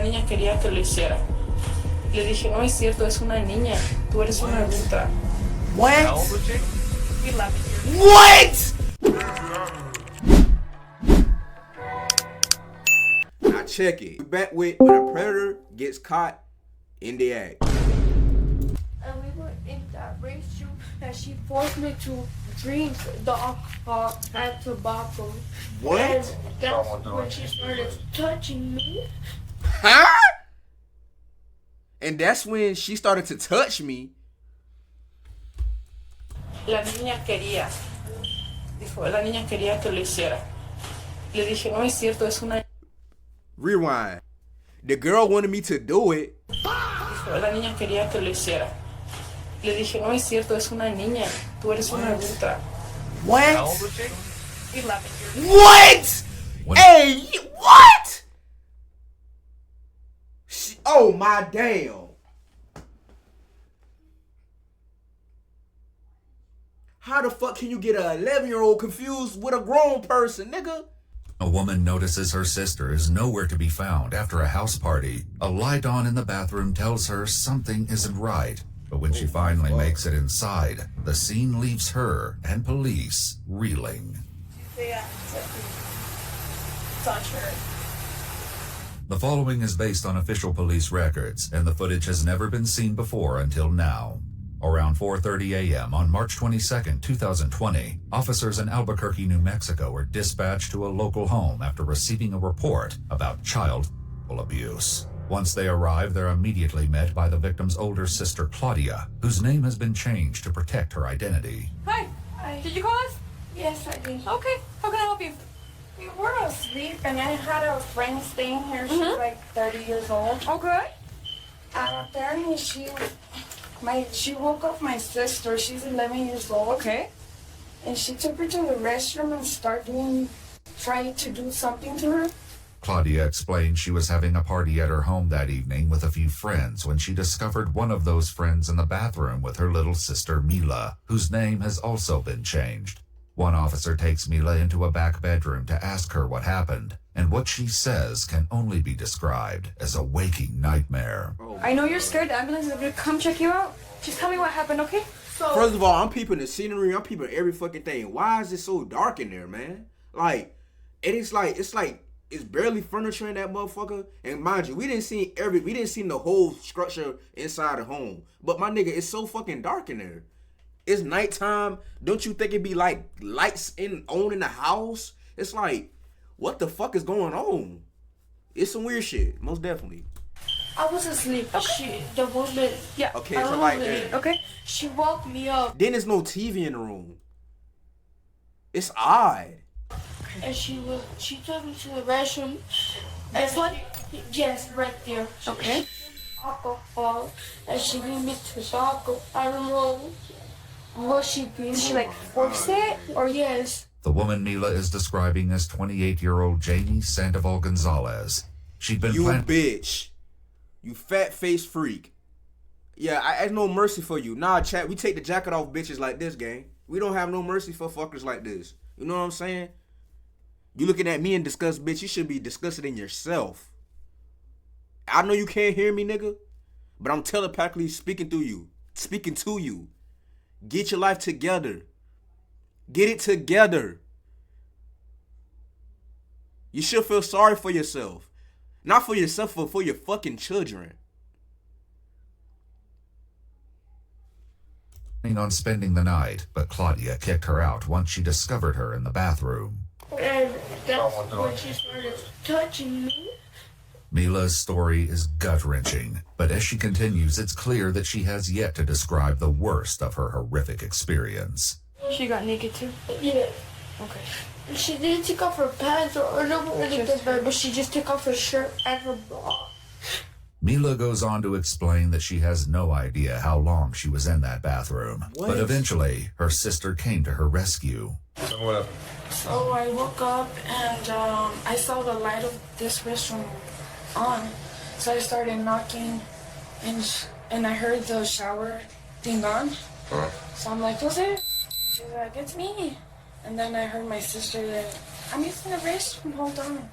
niña quería que lo hiciera. Le dije, no es cierto, es una niña. Tú eres una adulta. What? 11 years. What? Now check it. We back with when a predator gets caught in the act. And we were in that race shoe and she forced me to drink the alcohol and tobacco. What? And that's when she started touching me. Huh? And that's when she started to touch me. La niña quería. Dijo, la niña quería que lo hiciera. Le dije, no es cierto, es una... Rewind. The girl wanted me to do it. Dijo, la niña quería que lo hiciera. Le dije, no es cierto, es una niña. Tú eres una adulta. What? 11 years. What? Hey, what? Oh my damn. How the fuck can you get a 11-year-old confused with a grown person, nigga? A woman notices her sister is nowhere to be found after a house party. A light on in the bathroom tells her something isn't right. But when she finally makes it inside, the scene leaves her and police reeling. Yeah, touch her. The following is based on official police records, and the footage has never been seen before until now. Around 4:30 a.m. on March 22, 2020, officers in Albuquerque, New Mexico were dispatched to a local home after receiving a report about child abuse. Once they arrive, they're immediately met by the victim's older sister, Claudia, whose name has been changed to protect her identity. Hi. Did you call us? Yes, I did. Okay. How can I help you? We were asleep and I had a friend staying here. She's like 30 years old. Okay. And apparently she woke up my sister. She's 11 years old. Okay. And she took her to the restroom and trying to do something to her. Claudia explained she was having a party at her home that evening with a few friends when she discovered one of those friends in the bathroom with her little sister Mila, whose name has also been changed. One officer takes Mila into a back bedroom to ask her what happened, and what she says can only be described as a waking nightmare. I know you're scared. The ambulance is going to come check you out. Just tell me what happened, okay? So First of all, I'm peeping the scenery. I'm peeping every fucking thing. Why is it so dark in there, man? Like, it's barely furniture in that motherfucker. And mind you, we didn't see the whole structure inside the home. But my nigga, it's so fucking dark in there. It's nighttime. Don't you think it'd be like lights on in the house? It's like, what the fuck is going on? It's some weird shit, most definitely. I was asleep. The woman. Yeah. Okay, so like that. Okay. She woke me up Then there's no TV in the room. It's odd. and she took me to the restroom. This one? Yes, right there. Okay. Alcohol, and she gave me tobacco. I don't know what she did. Did she like force it? Or yes. The woman Mila is describing as 28-year-old Jamie Sandoval Gonzalez. She'd been You bitch. You fat-faced freak. Yeah, I have no mercy for you. Nah, chat, we take the jacket off bitches like this, gang. We don't have no mercy for fuckers like this. You know what I'm saying? You looking at me in disgust, bitch, you should be disgusted in yourself. I know you can't hear me, nigga, but I'm telepathically speaking to you. Get your life together. Get it together. You should feel sorry for yourself. Not for yourself, but for your fucking children. On spending the night, but Claudia kicked her out once she discovered her in the bathroom. And that's when she started touching me. Mila's story is gut-wrenching, but as she continues, it's clear that she has yet to describe the worst of her horrific experience. She got naked too? Yeah. Okay. She didn't take off her pants or no, but she just took off her shirt and her bra. Mila goes on to explain that she has no idea how long she was in that bathroom. What? But eventually, her sister came to her rescue. So I woke up and I saw the light of this restroom on. So I started knocking and I heard the shower thing on. So I'm like, who's it? She's like, it's me. And then I heard my sister that I'm using the restroom, hold on.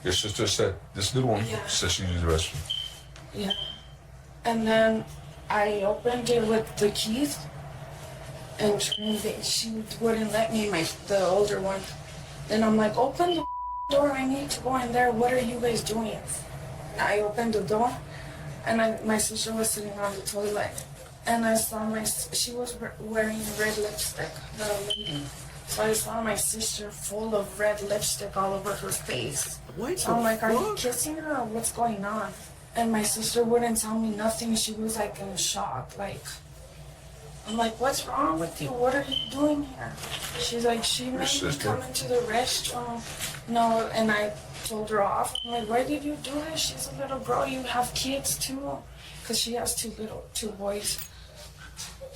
Your sister said, this little one said she used the restroom. Yeah. And then I opened it with the keys, and she wouldn't let me, the older one. Then I'm like, open the door, I need to go in there. What are you guys doing? I opened the door, and my sister was sitting on the toilet. And I saw she was wearing red lipstick, the lady. So I saw my sister full of red lipstick all over her face. What So I'm like, fuck? are you kissing her or what's going on? And my sister wouldn't tell me nothing. She was like in shock. Like, I'm like, what's wrong with you? What are you doing here? She's like, she made me come into the restroom. No, and I told her off. I'm like, why did you do this? She's a little girl. You have kids too. Because she has two boys.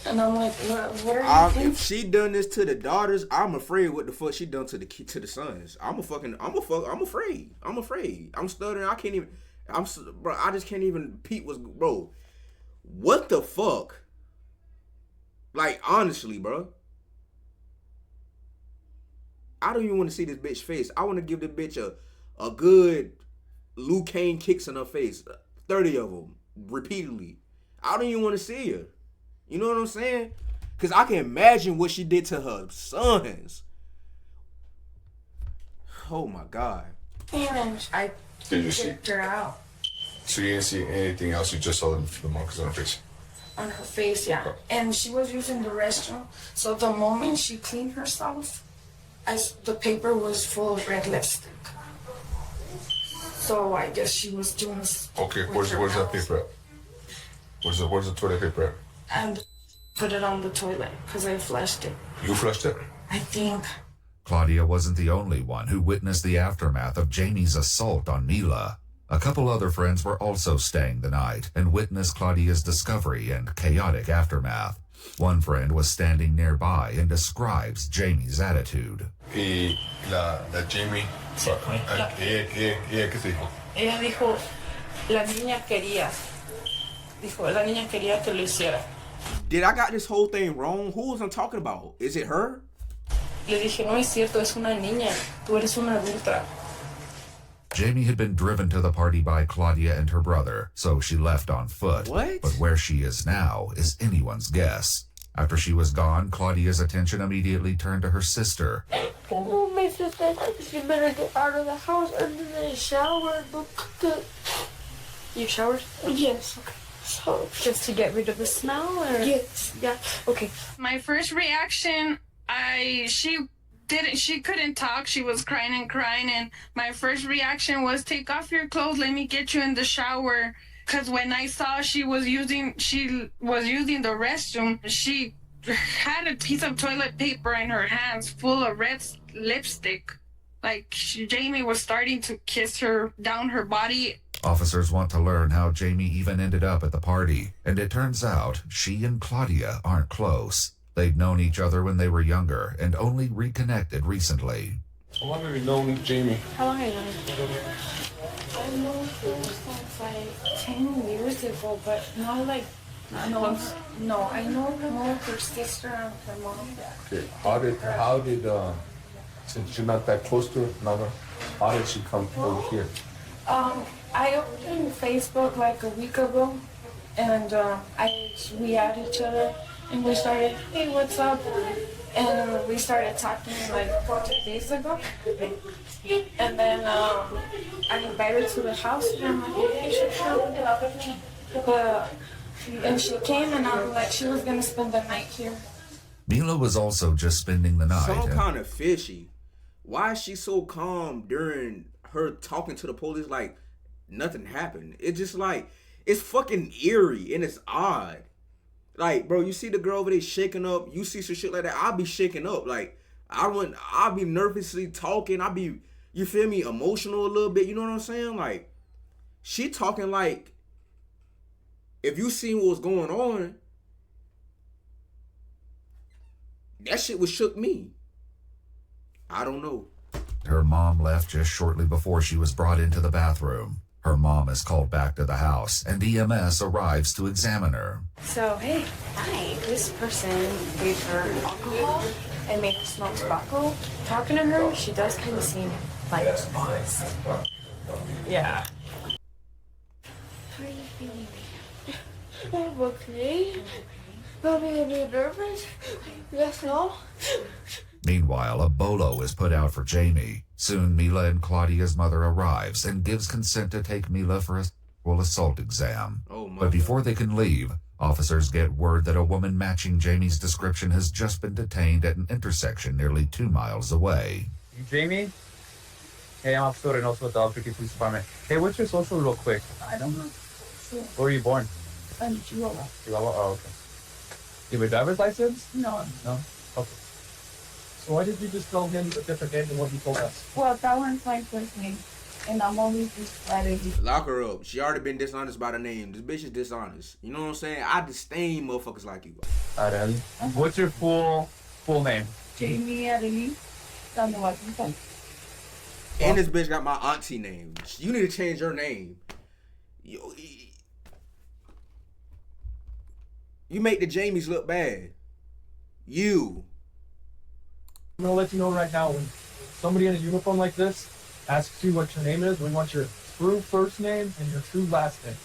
And I'm like, what are you thinking? If she done this to the daughters, I'm afraid what the fuck she done to the sons. I'm afraid. I'm afraid. I'm stuttering. I can't even. Bro, I just can't even peep bro. What the fuck? Like, honestly, bro. I don't even want to see this bitch face. I want to give this bitch a good Liu Kang kicks in her face. 30 of them. Repeatedly. I don't even want to see her. You know what I'm saying? Because I can imagine what she did to her sons. Oh, my God. And I kicked her out. So you didn't see anything else? You just saw the marks on her face? On her face, yeah. And she was using the restroom. So the moment she cleaned herself, the paper was full of red lipstick. So I guess she was doing... Okay, where's that paper at? Where's the toilet paper at? And put it on the toilet because I flushed it. You flushed it? I think. Claudia wasn't the only one who witnessed the aftermath of Jamie's assault on Mila. A couple other friends were also staying the night and witnessed Claudia's discovery and chaotic aftermath. One friend was standing nearby and describes Jamie's attitude. La Jamie, ¿qué se dijo? Ella dijo, la niña quería que lo hiciera. Did I got this whole thing wrong? Who was I talking about? Is it her? Le dije, no es cierto, es una niña. Tú eres una adulta. Jamie had been driven to the party by Claudia and her brother, so she left on foot. What? But where she is now is anyone's guess. After she was gone, Claudia's attention immediately turned to her sister. Oh, my sister, you better get out of the house and then shower. You showered? Yes. Okay. So, Just to get rid of the smell, or? yes. Yeah. Okay. My first reaction, she couldn't talk. She was crying and my first reaction was, take off your clothes, let me get you in the shower. Because when I saw she was using the restroom, she had a piece of toilet paper in her hands full of red lipstick. Like, Jamie was starting to kiss her down her body. Officers want to learn how Jamie even ended up at the party, and it turns out she and Claudia aren't close. They'd known each other when they were younger and only reconnected recently. How long have you known Jamie? How long have you known her? I know her since like 10 years ago, but not like, no, I know more her sister and her mom. Okay, how did since you're not that close to her, how did she come over here? I opened Facebook like a week ago, and we added each other, and we started, hey, what's up? And we started talking like 2 days ago. And then I invited her to the house, and I'm like, hey, you should come with me. And she came, and I'm like, she was gonna spend the night here. Mila was also just spending the night. Some kind of fishy. Why is she so calm during her talking to the police like nothing happened? It's just like, it's fucking eerie and it's odd. Like, bro, you see the girl over there shaking up, you see some shit like that, I'll be shaking up. Like, I'll be nervously talking, I'll be, you feel me, emotional a little bit, you know what I'm saying? Like, she talking like, if you seen what was going on, that shit would shook me. I don't know. Her mom left just shortly before she was brought into the bathroom. Her mom is called back to the house, and EMS arrives to examine her. So, hey, hi. This person gave her alcohol and made her smell tobacco. Talking to her, she does kind of seem like Yeah. How are you feeling? I'm okay. Not a bit nervous. Yes, no. Meanwhile, a bolo is put out for Jamie. Soon, Mila and Claudia's mother arrives and gives consent to take Mila for a sexual assault exam. Oh my But before God. they can leave, officers get word that a woman matching Jamie's description has just been detained at an intersection nearly 2 miles away. You Jamie? Hey, I'm Officer Reynoso with the Albuquerque Police Department. Hey, what's your social real quick? I don't know. Where were you born? I'm Chihuahua. Chihuahua? Oh, okay. You have a driver's license? No. No? Okay. So why did you just tell him a different name than what he told us? Well, that one's my first name. And I'm always just letting you. Lock her up. She already been dishonest by the name. This bitch is dishonest. You know what I'm saying? I disdain motherfuckers like you. Arely. What's your full name? Jamie Arely. Sandoval. And this bitch got my auntie name. You need to change your name. You make the Jamies look bad. You. I'm gonna let you know right now, when somebody in a uniform like this asks you what your name is, we want your true first name and your true last name.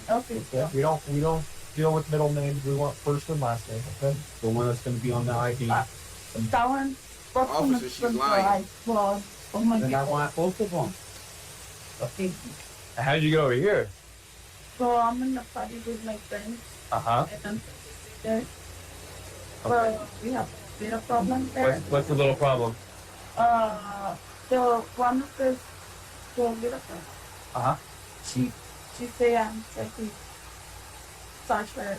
Okay. Yeah, we don't deal with middle names. We want first and last name. Okay. The one that's gonna be on the ID. That one. Officer, she's lying. Well, oh my And I God. want both of them. Okay. How did you get over here? So I'm in the party with my friends. Uh-huh. And I'm there. Well, we have a bit of problem there. What's the little problem? So one of the little friends, Uh-huh. she say I'm sexy. Touch her.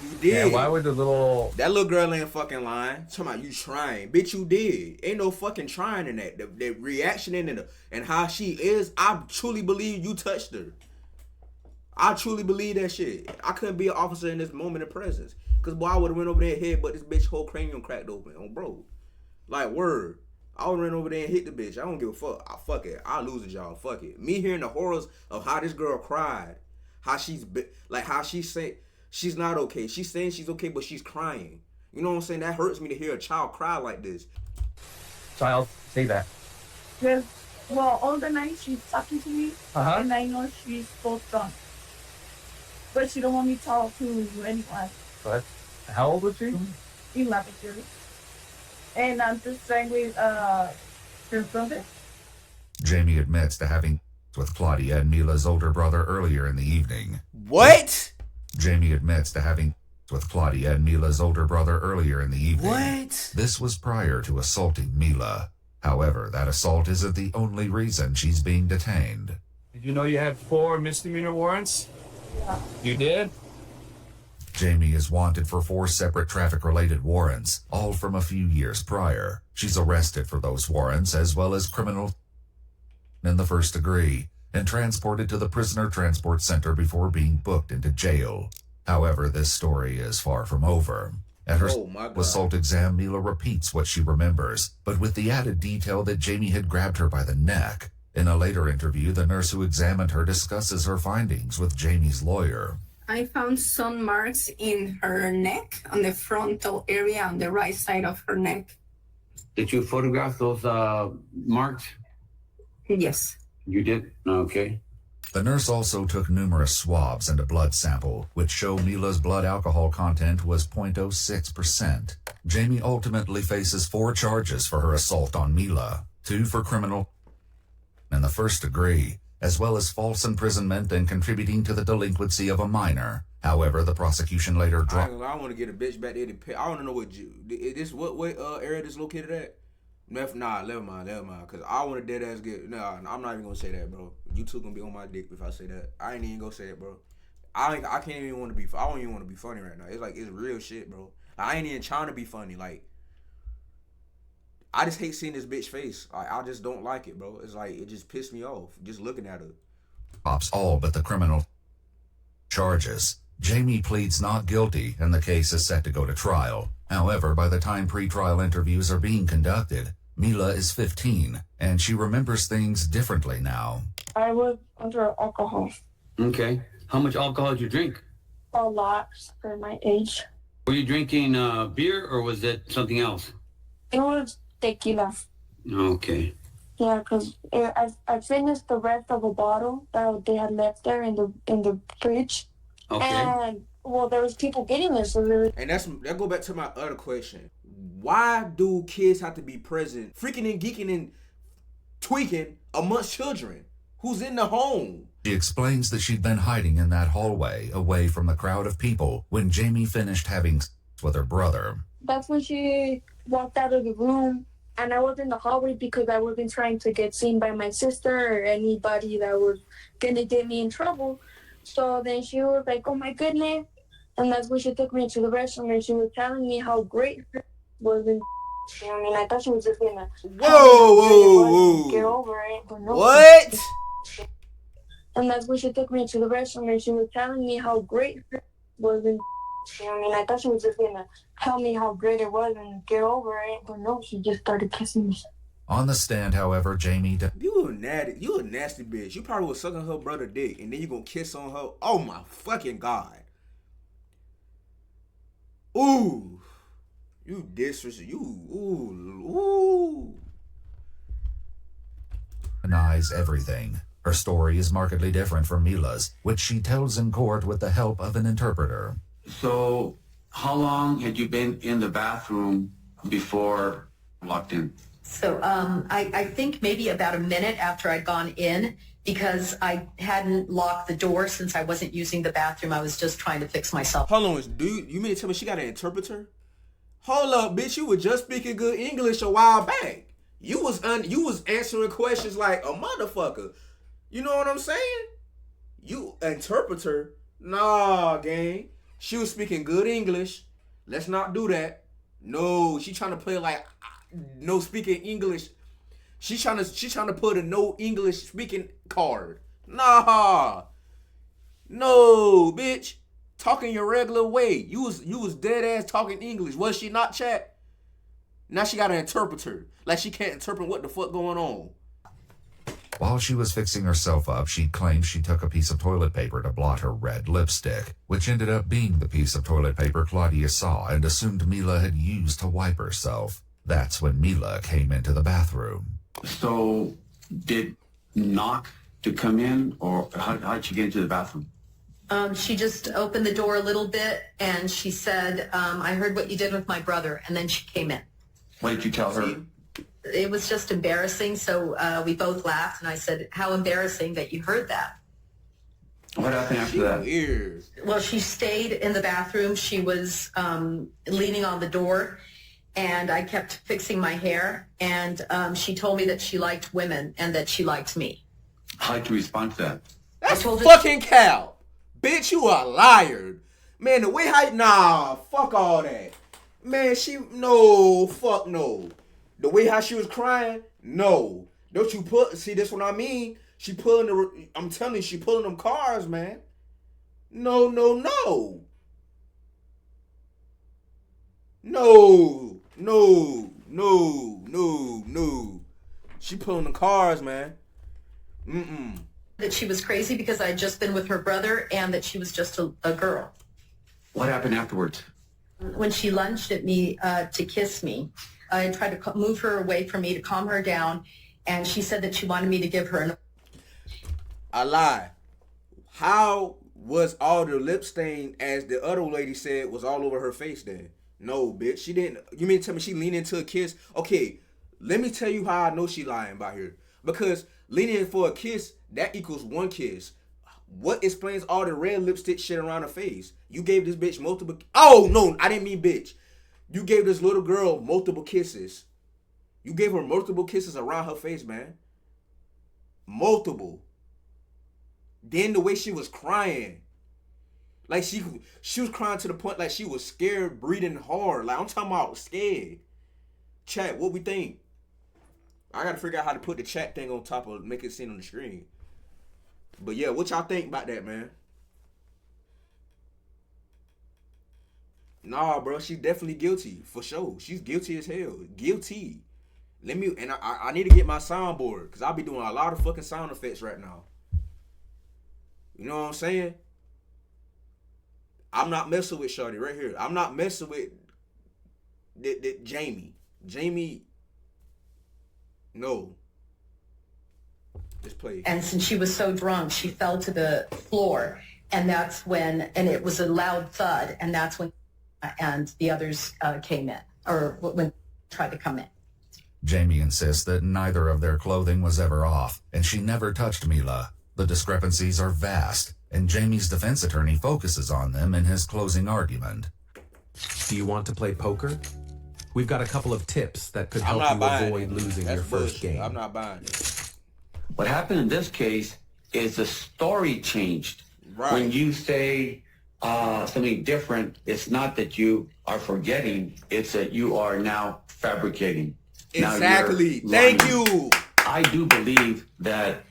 You did. Yeah, why would the little... That little girl ain't fucking lying. Talking about you trying. Bitch, you did. Ain't no fucking trying in that. The reaction and how she is, I truly believe you touched her. I truly believe that shit. I couldn't be an officer in this moment of presence. Because, boy, I would have went over there and head, but this bitch whole cranium cracked open. On bro. Like, word. I would run over there and hit the bitch. I don't give a fuck. Fuck it. I'll lose it, y'all. Fuck it. Me hearing the horrors of how this girl cried. How she's... Like, how she said... She's not okay. She's saying she's okay, but she's crying. You know what I'm saying? That hurts me to hear a child cry like this. Child, say that. Because, well, all the night she's talking to me, Uh-huh. and I know she's so drunk. But she don't want me to talk to anyone. What? How old was she? 11 years. And I'm just trying with her brother. Jamie admits to having with Claudia and Mila's older brother earlier in the evening. What? Jamie admits to having with Claudia and Mila's older brother earlier in the evening. What? This was prior to assaulting Mila. However, that assault isn't the only reason she's being detained. Did you know you had 4 misdemeanor warrants? Yeah. You did? Jamie is wanted for 4 separate traffic-related warrants, all from a few years prior. She's arrested for those warrants, as well as criminal in the first degree, and transported to the Prisoner Transport Center before being booked into jail. However, this story is far from over. At her Oh my God. assault exam, Mila repeats what she remembers, but with the added detail that Jamie had grabbed her by the neck. In a later interview, the nurse who examined her discusses her findings with Jamie's lawyer. I found some marks in her neck, on the frontal area on the right side of her neck. Did you photograph those marks? Yes. You did? Okay. The nurse also took numerous swabs and a blood sample, which show Mila's blood alcohol content was 0.06%. Jamie ultimately faces 4 charges for her assault on Mila, 2 for criminal in the first degree, as well as false imprisonment and contributing to the delinquency of a minor. However, the prosecution later dropped. I want to get a bitch back there to pay. I want to know what area this located at. Nah, never mind. Cause I want to dead ass get. Nah, I'm not even gonna say that, bro. You two gonna be on my dick if I say that. I ain't even gonna say it, bro. I can't even want to be. I don't even want to be funny right now. It's like it's real shit, bro. I ain't even trying to be funny. Like, I just hate seeing this bitch face. I just don't like it, bro. It's like it just pissed me off just looking at her. Drops all but the criminal charges. Jamie pleads not guilty, and the case is set to go to trial. However, by the time pre-trial interviews are being conducted, Mila is 15, and she remembers things differently now. I was under alcohol. Okay. How much alcohol did you drink? A lot for my age. Were you drinking beer or was it something else? It was tequila. Okay. Yeah, because I finished the rest of a bottle that they had left there in the fridge. Okay. And well, there was people getting it, so there was. And that go back to my other question. Why do kids have to be present, freaking and geeking and tweaking amongst children who's in the home? She explains that she'd been hiding in that hallway away from the crowd of people when Jamie finished having sex with her brother. That's when she walked out of the room, and I was in the hallway because I wasn't trying to get seen by my sister or anybody that was gonna get me in trouble. So then she was like, "Oh my goodness," and that's when she took me to the restroom and she was telling me how great her was. And I mean, I thought she was just gonna whoa, get over it, but no. What? And that's when she took me to the restroom and she was telling me how great her was. And I mean, I thought she was just gonna tell me how great it was and get over it, but no, she just started kissing me. On the stand, however, Jamie... You a nasty bitch. You probably was sucking her brother dick, and then you gonna kiss on her. Oh my fucking God. Ooh. You disrespect. Ooh. ...denies everything. Her story is markedly different from Mila's, which she tells in court with the help of an interpreter. So, how long had you been in the bathroom before locked in? So I think maybe about a minute after I'd gone in, because I hadn't locked the door since I wasn't using the bathroom. I was just trying to fix myself. Hold on, dude. You mean to tell me she got an interpreter? Hold up, bitch. You were just speaking good English a while back. You was answering questions like a motherfucker. You know what I'm saying? You interpreter? Nah, gang. She was speaking good English. Let's not do that. No, she trying to play like no speaking English. She trying to put a no English speaking card. Nah. No, bitch. Talking your regular way. You was dead ass talking English. Was she not, chat? Now she got an interpreter. Like she can't interpret what the fuck going on. While she was fixing herself up, she claimed she took a piece of toilet paper to blot her red lipstick, which ended up being the piece of toilet paper Claudia saw and assumed Mila had used to wipe herself. That's when Mila came into the bathroom. So, did knock to come in, or how did she get into the bathroom? She just opened the door a little bit, and she said, I heard what you did with my brother, and then she came in. What did you tell her? It was just embarrassing, so we both laughed, and I said, how embarrassing that you heard that. What happened after that? Weird. Well, she stayed in the bathroom. She was leaning on the door, and I kept fixing my hair, and she told me that she liked women and that she liked me. How did you respond to that? That's fucking cow. Bitch, you a liar. Man, the way nah, fuck all that. Man, fuck no. The way how she was crying, no. Don't you see, this what I mean? I'm telling you, she pulling them cars, man. No. She pulling the cars, man. That she was crazy because I had just been with her brother and that she was just a girl. What happened afterwards? When she lunged at me to kiss me, I tried to move her away from me to calm her down, and she said that she wanted me to give her an... I lie. How was all the lip stain, as the other lady said, was all over her face then? No, bitch. She didn't. You mean to tell me she leaned into a kiss? Okay, let me tell you how I know she lying about here. Because leaning in for a kiss, that equals one kiss. What explains all the red lipstick shit around her face? You gave this bitch multiple... Oh, no, I didn't mean bitch. You gave this little girl multiple kisses. You gave her multiple kisses around her face, man. Multiple. Then the way she was crying. Like she was crying to the point like she was scared, breathing hard. Like I'm talking about scared. Chat, what we think? I gotta figure out how to put the chat thing on top of make it seen on the screen. But yeah, what y'all think about that, man? Nah, bro, she's definitely guilty for sure. She's guilty as hell. Guilty. I need to get my soundboard because I'll be doing a lot of fucking sound effects right now. You know what I'm saying? I'm not messing with Shorty right here. I'm not messing with Jamie. Jamie, no. Just play. And since she was so drunk, she fell to the floor. And that's when, and it was a loud thud. And that's when, and the others came in, or when tried to come in. Jamie insists that neither of their clothing was ever off, and she never touched Mila. The discrepancies are vast, and Jamie's defense attorney focuses on them in his closing argument. Do you want to play poker? We've got a couple of tips that could help you avoid losing your first game. I'm not buying it. What happened in this case is the story changed. Right. When you say something different, it's not that you are forgetting, it's that you are now fabricating. Exactly. Thank you. I do believe that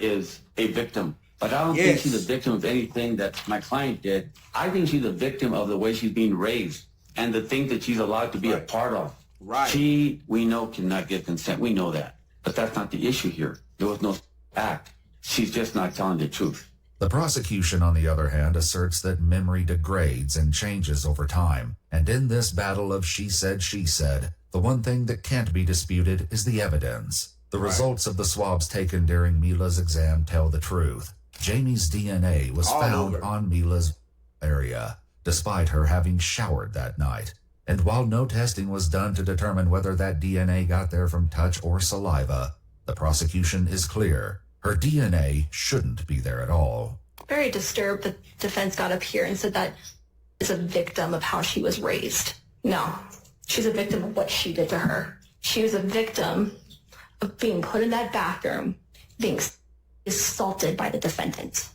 is a victim, but I don't think she's a victim of anything that my client did. I think she's a victim of the way she's being raised and the things that she's allowed to be a part of. Right. She, we know, cannot give consent. We know that. But that's not the issue here. There was no act. She's just not telling the truth. The prosecution, on the other hand, asserts that memory degrades and changes over time. And in this battle of she said, the one thing that can't be disputed is the evidence. The results of the swabs taken during Mila's exam tell the truth. Jamie's DNA was found on Mila's area, despite her having showered that night. And while no testing was done to determine whether that DNA got there from touch or saliva, the prosecution is clear. Her DNA shouldn't be there at all. Very disturbed that defense got up here and said that is a victim of how she was raised. No, she's a victim of what she did to her. She was a victim of being put in that bathroom, being assaulted by the defendant.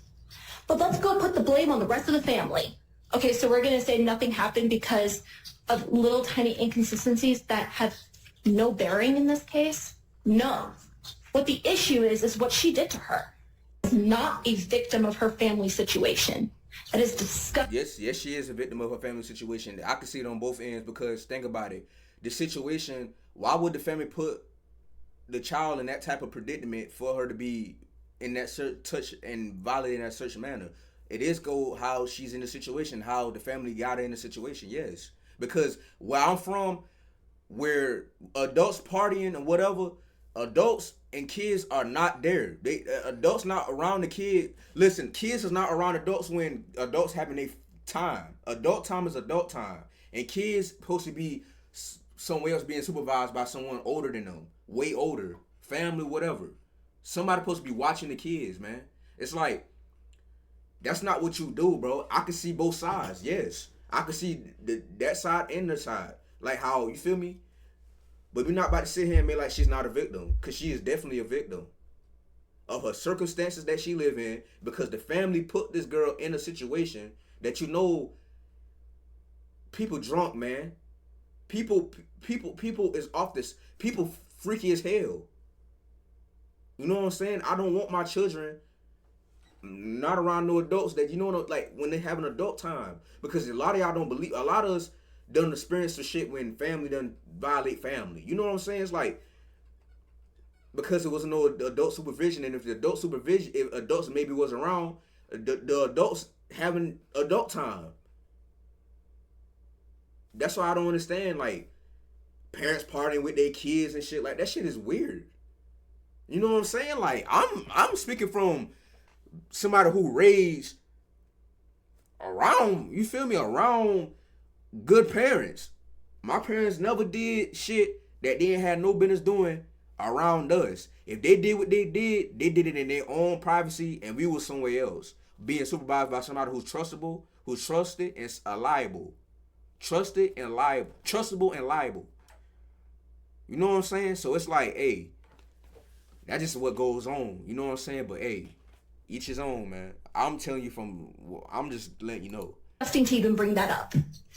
But let's go put the blame on the rest of the family. Okay, so we're going to say nothing happened because of little tiny inconsistencies that have no bearing in this case? No. What the issue is what she did to her. She's not a victim of her family situation. That is disgusting. Yes, she is a victim of her family situation. I can see it on both ends because think about it. The situation, why would the family put the child in that type of predicament for her to be in that touch and violating that certain manner? It is how she's in the situation, how the family got her in the situation, yes. Because where I'm from, where adults partying and whatever, adults and kids are not there. Adults not around the kid. Listen, kids is not around adults when adults having their time. Adult time is adult time. And kids supposed to be somewhere else being supervised by someone older than them. Way older. Family, whatever. Somebody supposed to be watching the kids, man. It's like, that's not what you do, bro. I can see both sides, yes. I can see that side and the side. Like how, you feel me? But we're not about to sit here and make like she's not a victim. Because she is definitely a victim of her circumstances that she live in. Because the family put this girl in a situation that people drunk, man. People is off this. People freaky as hell. You know what I'm saying? I don't want my children not around no adults that, like when they have an adult time. Because a lot of y'all don't believe, a lot of us done experience the shit when family done violate family. You know what I'm saying? It's like, because there was no adult supervision, and if the adult supervision, if adults maybe was around, the adults having adult time. That's why I don't understand, like, parents partying with their kids and shit. Like, that shit is weird. You know what I'm saying? Like, I'm speaking from somebody who raised around, you feel me, around good parents. My parents never did shit that they ain't had no business doing around us. If they did what they did it in their own privacy, and we was somewhere else, being supervised by somebody who's trustable, who's trusted and liable. Trusted and liable. Trustable and liable. You know what I'm saying? So it's like, hey, that's just what goes on. You know what I'm saying? But hey, each his own, man. I'm telling you I'm just letting you know. Disgusting to even bring that up.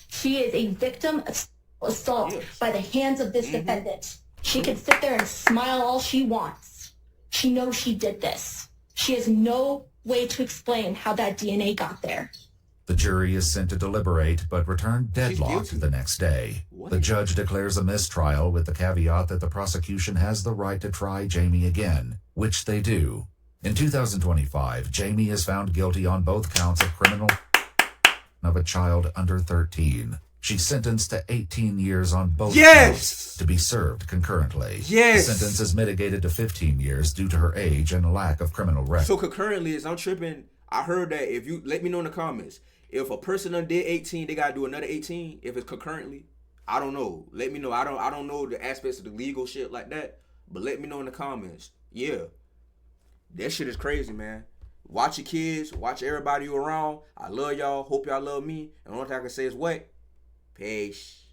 She is a victim of assault by the hands of this defendant. She can sit there and smile all she wants. She knows she did this. She has no way to explain how that DNA got there. The jury is sent to deliberate, but return deadlocked the next day. The judge declares a mistrial with the caveat that the prosecution has the right to try Jamie again, which they do. In 2025, Jamie is found guilty on both counts of criminal of a child under 13. She's sentenced to 18 years on both Yes! counts to be served concurrently. Yes! The sentence is mitigated to 15 years due to her age and lack of criminal record. So concurrently, as I'm tripping, I heard that if you let me know in the comments, if a person done did 18, they gotta do another 18. If it's concurrently, I don't know. Let me know. I don't know the aspects of the legal shit like that, but let me know in the comments. Yeah, that shit is crazy, man. Watch your kids. Watch everybody you around. I love y'all. Hope y'all love me. And the only thing I can say is what? Peace.